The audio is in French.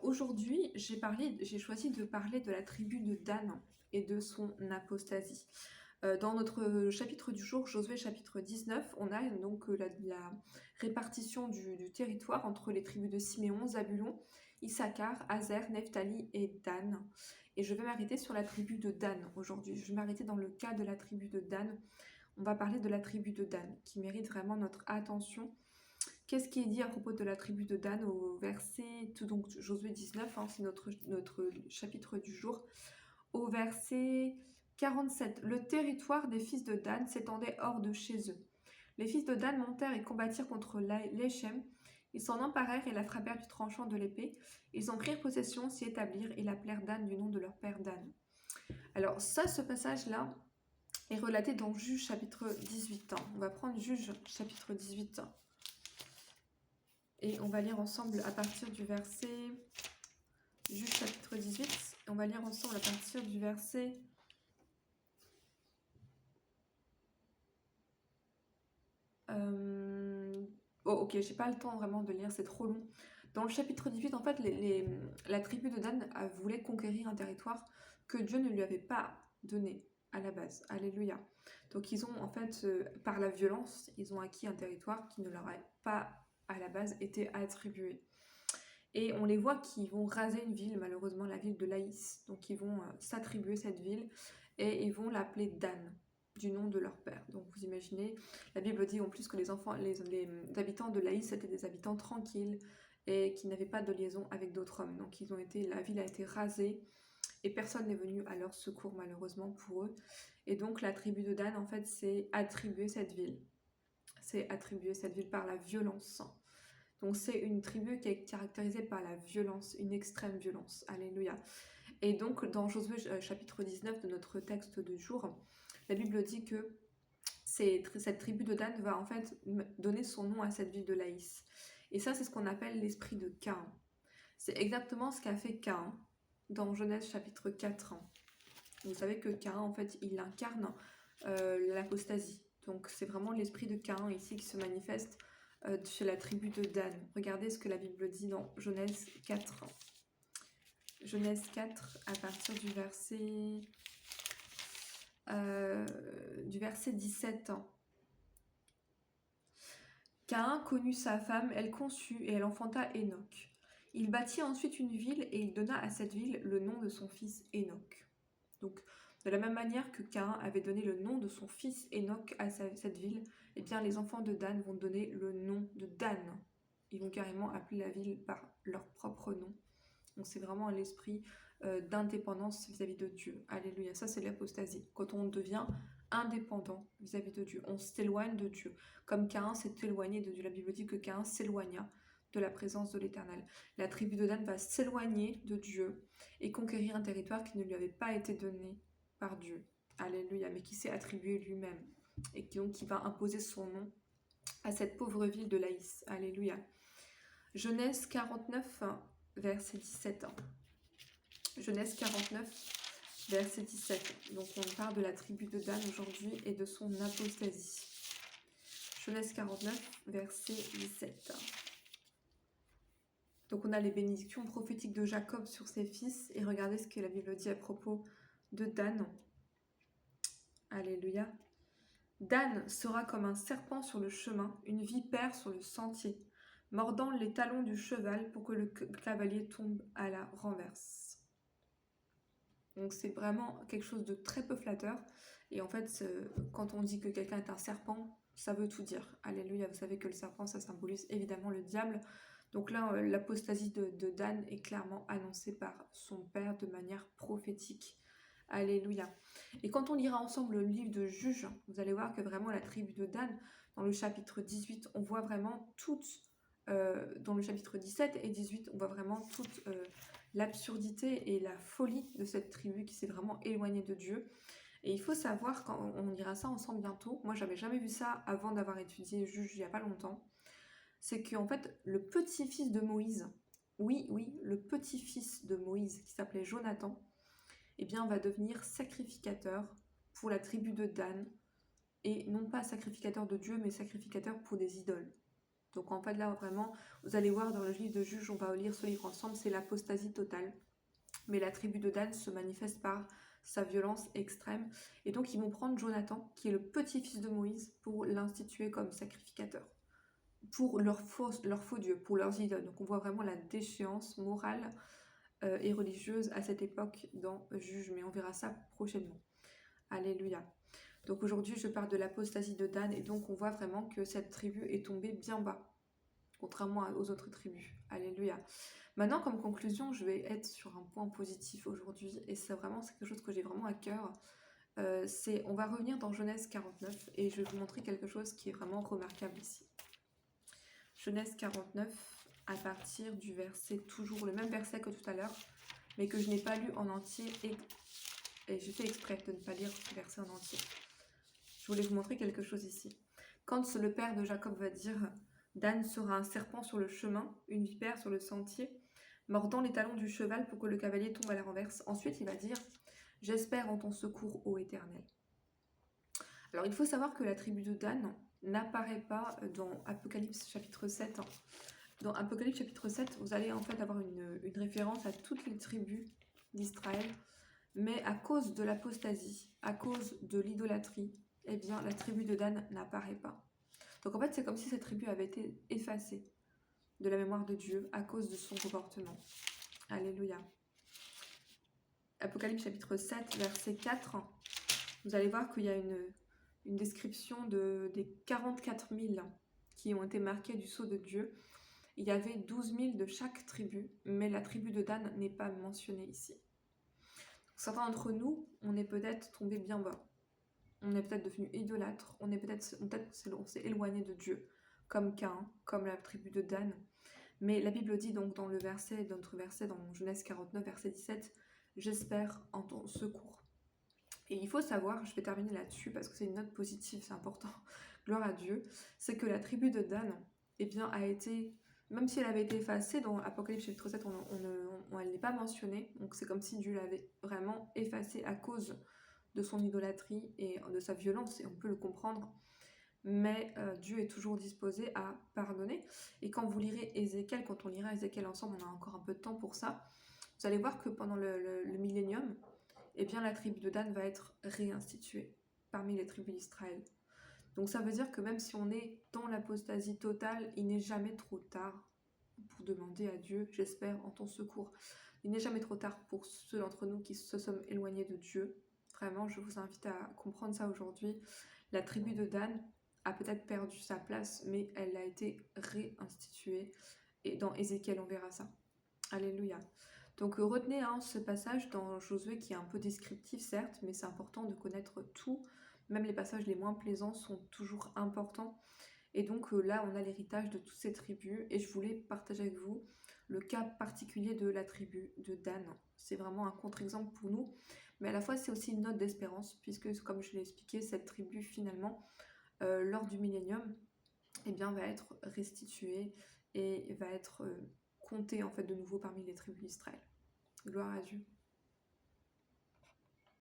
Aujourd'hui, j'ai choisi de parler de la tribu de Dan et de son apostasie. Dans notre chapitre du jour, Josué chapitre 19, on a donc la répartition du territoire entre les tribus de Siméon, Zabulon, Issachar, Azer, Nephtali et Dan. Et je vais m'arrêter sur la tribu de Dan aujourd'hui. Je vais m'arrêter dans le cas de la tribu de Dan. On va parler de la tribu de Dan, qui mérite vraiment notre attention. Qu'est-ce qui est dit à propos de la tribu de Dan au verset, donc Josué 19, c'est notre chapitre du jour, au verset 47. Le territoire des fils de Dan s'étendait hors de chez eux. Les fils de Dan montèrent et combattirent contre l'Échem. Ils s'en emparèrent et la frappèrent du tranchant de l'épée. Ils en prirent possession, s'y établirent et l'appelèrent Dan du nom de leur père Dan. Alors ça, ce passage-là est relaté dans Juge chapitre 18. On va prendre Juge chapitre 18. Et on va lire ensemble à partir du verset, Juge chapitre 18, et on va lire ensemble à partir du verset Oh ok, j'ai pas le temps vraiment de lire, c'est trop long. Dans le chapitre 18, en fait, la tribu de Dan voulait conquérir un territoire que Dieu ne lui avait pas donné à la base. Alléluia. Donc ils ont en fait, par la violence, ils ont acquis un territoire qui ne leur a pas à la base été attribué. Et on les voit qui vont raser une ville, malheureusement la ville de Laïs. Donc ils vont s'attribuer cette ville et ils vont l'appeler Dan, du nom de leur père. Donc vous imaginez, la Bible dit en plus que les habitants de Laïs étaient des habitants tranquilles et qui n'avaient pas de liaison avec d'autres hommes. Donc la ville a été rasée et personne n'est venu à leur secours malheureusement pour eux. Et donc la tribu de Dan en fait s'est attribuée cette ville. C'est attribuer cette ville par la violence. Donc c'est une tribu qui est caractérisée par la violence, une extrême violence. Alléluia. Et donc dans Josué chapitre 19 de notre texte de jour, la Bible dit que cette tribu de Dan va en fait donner son nom à cette ville de Laïs. Et ça c'est ce qu'on appelle l'esprit de Caïn. C'est exactement ce qu'a fait Caïn dans Genèse chapitre 4. Vous savez que Caïn en fait il incarne l'apostasie. Donc c'est vraiment l'esprit de Caïn ici qui se manifeste chez la tribu de Dan. Regardez ce que la Bible dit dans Genèse 4. Genèse 4 à partir du verset 17. Caïn connut sa femme, elle conçut et elle enfanta Enoch. Il bâtit ensuite une ville et il donna à cette ville le nom de son fils Enoch. Donc de la même manière que Caïn avait donné le nom de son fils Enoch à cette ville, eh bien les enfants de Dan vont donner le nom de Dan. Ils vont carrément appeler la ville par leur propre nom. Donc c'est vraiment l'esprit d'indépendance vis-à-vis de Dieu. Alléluia, ça c'est l'apostasie. Quand on devient indépendant vis-à-vis de Dieu, on s'éloigne de Dieu. Comme Caïn s'est éloigné de Dieu. La Bible dit que Caïn s'éloigna de la présence de l'Éternel. La tribu de Dan va s'éloigner de Dieu et conquérir un territoire qui ne lui avait pas été donné par Dieu. Alléluia, mais qui s'est attribué lui-même et qui va imposer son nom à cette pauvre ville de Laïs. Alléluia. Genèse 49, verset 17. Genèse 49, verset 17. Donc on parle de la tribu de Dan aujourd'hui et de son apostasie. Genèse 49, verset 17. Donc on a les bénédictions prophétiques de Jacob sur ses fils. Et regardez ce que la Bible dit à propos de Dan. Alléluia. Dan sera comme un serpent sur le chemin, une vipère sur le sentier, mordant les talons du cheval pour que le cavalier tombe à la renverse. Donc c'est vraiment quelque chose de très peu flatteur. Et en fait, quand on dit que quelqu'un est un serpent, ça veut tout dire. Alléluia, vous savez que le serpent, ça symbolise évidemment le diable. Donc là, l'apostasie de Dan est clairement annoncée par son père de manière prophétique. Alléluia. Et quand on lira ensemble le livre de Juges, vous allez voir que vraiment la tribu de Dan, dans le chapitre 18, on voit vraiment dans le chapitre 17 et 18, on voit vraiment toute l'absurdité et la folie de cette tribu qui s'est vraiment éloignée de Dieu. Et il faut savoir, quand on lira ça ensemble bientôt, moi j'avais jamais vu ça avant d'avoir étudié Juges il n'y a pas longtemps, c'est qu'en fait le petit-fils de Moïse, oui, le petit-fils de Moïse qui s'appelait Jonathan, eh bien, va devenir sacrificateur pour la tribu de Dan, et non pas sacrificateur de Dieu, mais sacrificateur pour des idoles. Donc en fait là vraiment, vous allez voir dans le livre de Juge, on va lire ce livre ensemble, c'est l'apostasie totale. Mais la tribu de Dan se manifeste par sa violence extrême. Et donc ils vont prendre Jonathan, qui est le petit-fils de Moïse, pour l'instituer comme sacrificateur. Pour leurs faux dieux, pour leurs idoles. Donc on voit vraiment la déchéance morale et religieuse à cette époque dans Juge, mais on verra ça prochainement. Alléluia. Donc aujourd'hui je parle de l'apostasie de Dan, et donc on voit vraiment que cette tribu est tombée bien bas, contrairement aux autres tribus. Alléluia. Maintenant, comme conclusion, je vais être sur un point positif aujourd'hui, et c'est quelque chose que j'ai vraiment à cœur. On va revenir dans Genèse 49, et je vais vous montrer quelque chose qui est vraiment remarquable ici. Genèse 49, à partir du verset, toujours le même verset que tout à l'heure, mais que je n'ai pas lu en entier, et j'ai fait exprès de ne pas lire ce verset en entier. Je voulais vous montrer quelque chose ici. Quand le père de Jacob va dire « Dan sera un serpent sur le chemin, une vipère sur le sentier, mordant les talons du cheval pour que le cavalier tombe à la renverse. » Ensuite, il va dire « J'espère en ton secours, ô Éternel. » Alors, il faut savoir que la tribu de Dan n'apparaît pas dans Apocalypse chapitre 7. Dans Apocalypse chapitre 7, vous allez en fait avoir une référence à toutes les tribus d'Israël, mais à cause de l'apostasie, à cause de l'idolâtrie, eh bien, la tribu de Dan n'apparaît pas. Donc en fait, c'est comme si cette tribu avait été effacée de la mémoire de Dieu à cause de son comportement. Alléluia. Apocalypse chapitre 7, verset 4, vous allez voir qu'il y a une description des 44 000 qui ont été marqués du sceau de Dieu. Il y avait 12 000 de chaque tribu, mais la tribu de Dan n'est pas mentionnée ici. Certains d'entre nous, on est peut-être tombé bien bas. On est peut-être devenu idolâtre, on s'est éloigné de Dieu, comme Caïn, comme la tribu de Dan. Mais la Bible dit donc dans notre verset dans Genèse 49, verset 17, « J'espère en ton secours ». Et il faut savoir, je vais terminer là-dessus parce que c'est une note positive, c'est important, gloire à Dieu, c'est que la tribu de Dan, eh bien, a été, même si elle avait été effacée dans Apocalypse chapitre 7, elle n'est pas mentionnée, donc c'est comme si Dieu l'avait vraiment effacée à cause de son idolâtrie et de sa violence, et on peut le comprendre, mais Dieu est toujours disposé à pardonner. Et quand vous lirez Ézéchiel, quand on lira Ézéchiel ensemble, on a encore un peu de temps pour ça, vous allez voir que pendant le millénium, eh bien la tribu de Dan va être réinstituée parmi les tribus d'Israël. Donc ça veut dire que même si on est dans l'apostasie totale, il n'est jamais trop tard pour demander à Dieu, j'espère en ton secours. Il n'est jamais trop tard pour ceux d'entre nous qui se sont éloignés de Dieu. Vraiment, je vous invite à comprendre ça aujourd'hui. La tribu de Dan a peut-être perdu sa place, mais elle a été réinstituée. Et dans Ézéchiel, on verra ça. Alléluia. Donc retenez ce passage dans Josué qui est un peu descriptif, certes, mais c'est important de connaître tout. Même les passages les moins plaisants sont toujours importants. Et donc là, on a l'héritage de toutes ces tribus. Et je voulais partager avec vous le cas particulier de la tribu de Dan. C'est vraiment un contre-exemple pour nous. Mais à la fois, c'est aussi une note d'espérance, puisque, comme je l'ai expliqué, cette tribu, finalement, lors du millénium, eh bien, va être restituée et va être comptée, en fait, de nouveau parmi les tribus d'Israël. Gloire à Dieu.